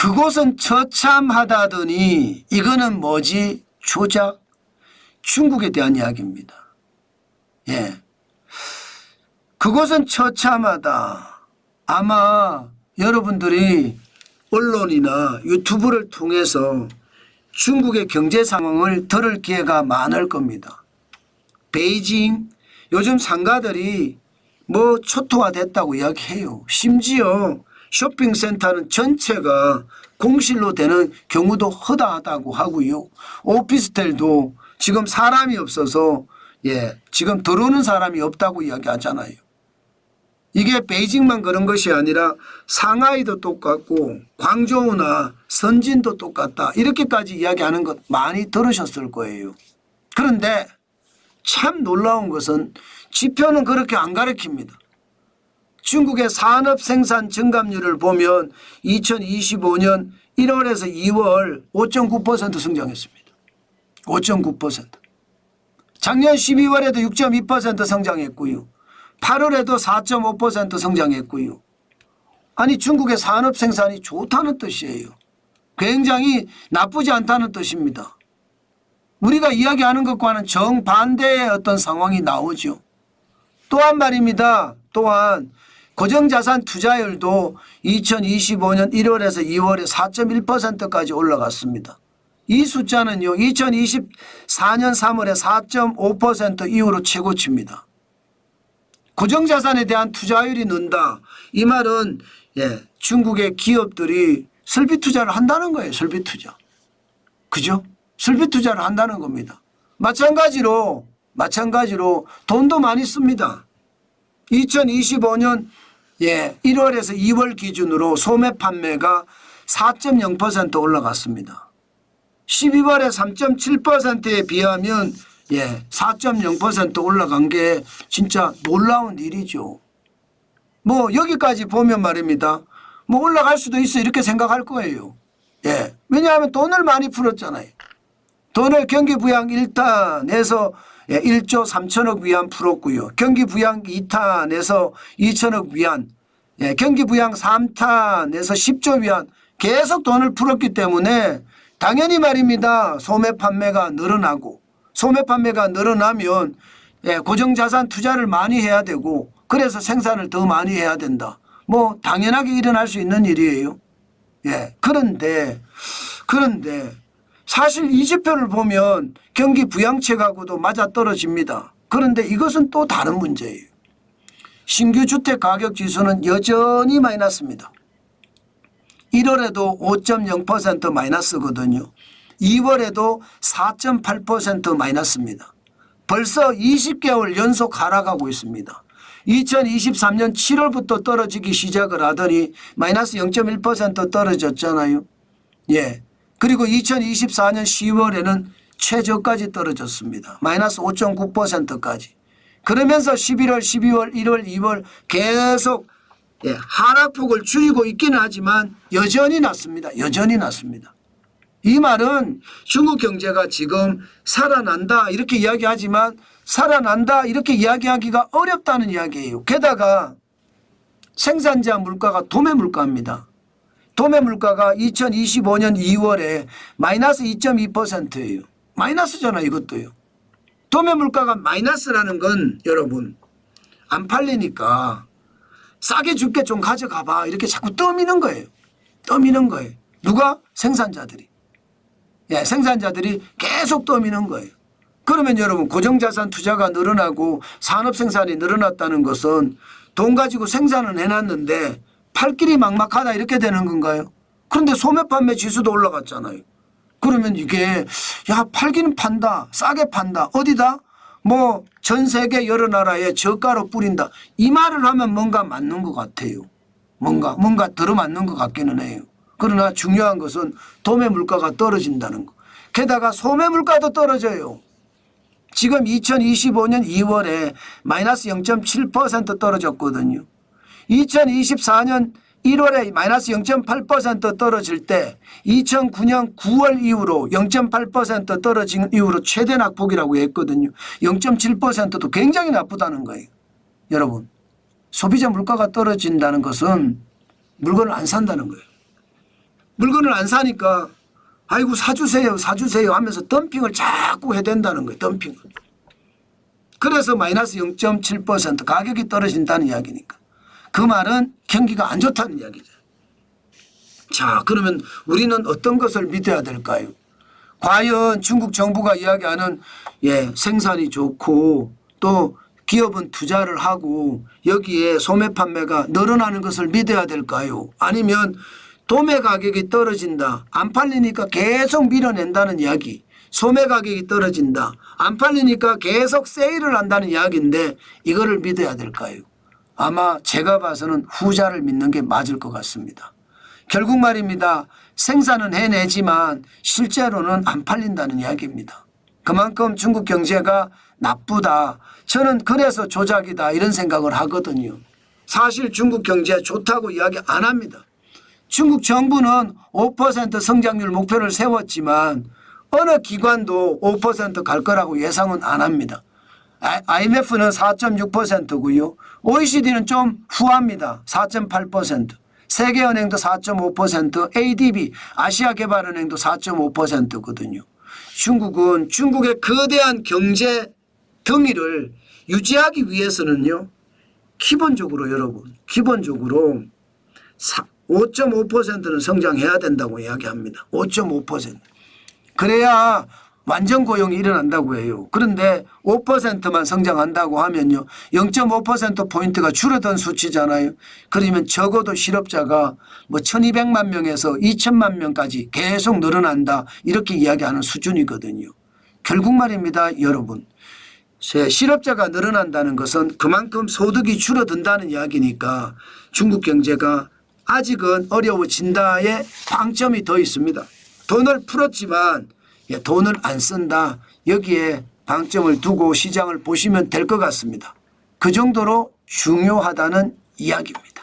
그곳은 처참하다더니 이거는 뭐지? 조작? 중국에 대한 이야기입니다. 예. 그곳은 처참하다. 아마 여러분들이 언론이나 유튜브를 통해서 중국의 경제 상황을 들을 기회가 많을 겁니다. 베이징 요즘 상가들이 뭐 초토화됐다고 이야기해요. 심지어 쇼핑센터는 전체가 공실로 되는 경우도 허다하다고 하고요. 오피스텔도 지금 사람이 없어서 지금 들어오는 사람이 없다고 이야기하잖아요. 이게 베이징만 그런 것이 아니라 상하이도 똑같고 광저우나 선진도 똑같다. 이렇게까지 이야기하는 것 많이 들으셨을 거예요. 그런데 참 놀라운 것은 지표는 그렇게 안 가르칩니다. 중국의 산업 생산 증감률을 보면 2025년 1월에서 2월 5.9% 성장했습니다. 5.9%. 작년 12월에도 6.2% 성장했고요. 8월에도 4.5% 성장했고요. 아니 중국의 산업 생산이 좋다는 뜻이에요. 굉장히 나쁘지 않다는 뜻입니다. 우리가 이야기하는 것과는 정반대의 어떤 상황이 나오죠. 또한 말입니다. 또한 고정자산 투자율도 2025년 1월에서 2월에 4.1%까지 올라갔습니다. 이 숫자는요 2024년 3월에 4.5% 이후로 최고치입니다. 고정자산에 대한 투자율이 는다. 이 말은 중국의 기업들이 설비투자를 한다는 거예요. 설비투자. 그죠? 설비투자를 한다는 겁니다. 마찬가지로 돈도 많이 씁니다. 2025년 1월에서 2월 기준으로 소매 판매가 4.0% 올라갔습니다. 12월에 3.7%에 비하면 4.0% 올라간 게 진짜 놀라운 일이죠. 뭐 여기까지 보면 말입니다. 뭐 올라갈 수도 있어 이렇게 생각할 거예요. 왜냐하면 돈을 많이 풀었잖아요. 돈을 경기부양 1탄에서 1조 3천억 위안 풀었고요. 경기부양 2탄에서 2천억 위안, 경기부양 3탄에서 10조 위안 계속 돈을 풀었기 때문에 당연히 말입니다. 소매 판매가 늘어나고 소매 판매가 늘어나면 고정자산 투자를 많이 해야 되고 그래서 생산을 더 많이 해야 된다. 뭐 당연하게 일어날 수 있는 일이에요. 그런데 사실 이 지표를 보면 경기 부양책하고도 맞아떨어집니다. 그런데 이것은 또 다른 문제예요. 신규 주택 가격 지수는 여전히 마이너스입니다. 1월에도 5.0% 마이너스거든요. 2월에도 4.8% 마이너스입니다. 벌써 20개월 연속 하락하고 있습니다. 2023년 7월부터 떨어지기 시작을 하더니 마이너스 0.1% 떨어졌잖아요. 그리고 2024년 10월에는 최저까지 떨어졌습니다. 마이너스 5.9%까지. 그러면서 11월, 12월, 1월, 2월 계속 하락폭을 줄이고 있기는 하지만 여전히 낮습니다. 여전히 낮습니다. 이 말은 중국 경제가 지금 살아난다 이렇게 이야기하지만 살아난다 이렇게 이야기하기가 어렵다는 이야기예요. 게다가 생산자 물가가 도매 물가입니다. 도매 물가가 2025년 2월에 마이너스 2.2%예요. 마이너스잖아요. 이것도요. 도매 물가가 마이너스라는 건 여러분 안 팔리니까 싸게 줄게 좀 가져가 봐 이렇게 자꾸 떠미는 거예요. 떠미는 거예요. 누가? 생산자들이. 생산자들이 계속 떠미는 거예요. 그러면 여러분 고정자산 투자가 늘어나고 산업생산이 늘어났다는 것은 돈 가지고 생산은 해놨는데 팔 길이 막막하다 이렇게 되는 건가요? 그런데 소매판매 지수도 올라갔잖아요. 그러면 이게 팔기는 판다. 싸게 판다. 어디다? 뭐 전 세계 여러 나라에 저가로 뿌린다. 이 말을 하면 뭔가 맞는 것 같아요. 뭔가 들어맞는 것 같기는 해요. 그러나 중요한 것은 도매 물가가 떨어진다는 거. 게다가 소매 물가도 떨어져요. 지금 2025년 2월에 마이너스 0.7% 떨어졌거든요. 2024년 1월에 마이너스 0.8% 떨어질 때 2009년 9월 이후로 0.8% 떨어진 이후로 최대 낙폭이라고 했거든요. 0.7%도 굉장히 나쁘다는 거예요. 여러분 소비자 물가가 떨어진다는 것은 물건을 안 산다는 거예요. 물건을 안 사니까 아이고 사주세요 사주세요 하면서 덤핑을 자꾸 해댄다는 거예요. 덤핑을. 그래서 마이너스 0.7% 가격이 떨어진다는 이야기니까. 그 말은 경기가 안 좋다는 이야기죠. 자, 그러면 우리는 어떤 것을 믿어야 될까요? 과연 중국 정부가 이야기하는 생산이 좋고 또 기업은 투자를 하고 여기에 소매 판매가 늘어나는 것을 믿어야 될까요? 아니면 도매 가격이 떨어진다. 안 팔리니까 계속 밀어낸다는 이야기. 소매 가격이 떨어진다. 안 팔리니까 계속 세일을 한다는 이야기인데 이거를 믿어야 될까요? 아마 제가 봐서는 후자를 믿는 게 맞을 것 같습니다. 결국 말입니다. 생산은 해내지만 실제로는 안 팔린다는 이야기입니다. 그만큼 중국 경제가 나쁘다. 저는 그래서 조작이다 이런 생각을 하거든요. 사실 중국 경제 좋다고 이야기 안 합니다. 중국 정부는 5% 성장률 목표를 세웠지만 어느 기관도 5% 갈 거라고 예상은 안 합니다. IMF는 4.6%고요. OECD는 좀 후합니다. 4.8%. 세계은행도 4.5%, ADB 아시아개발은행도 4.5%거든요. 중국은 중국의 거대한 경제 덩이를 유지하기 위해서는요. 기본적으로 여러분 기본적으로 5.5%는 성장해야 된다고 이야기합니다. 5.5%. 그래야 완전 고용이 일어난다고 해요. 그런데 5%만 성장한다고 하면요. 0.5%포인트가 줄어든 수치잖아요. 그러면 적어도 실업자가 뭐 1200만 명에서 2000만 명까지 계속 늘어난다. 이렇게 이야기하는 수준이거든요. 결국 말입니다. 여러분. 실업자가 늘어난다는 것은 그만큼 소득이 줄어든다는 이야기니까 중국 경제가 아직은 어려워진다의 방점이 더 있습니다. 돈을 풀었지만 돈을 안 쓴다. 여기에 방점을 두고 시장을 보시면 될 것 같습니다. 그 정도로 중요하다는 이야기입니다.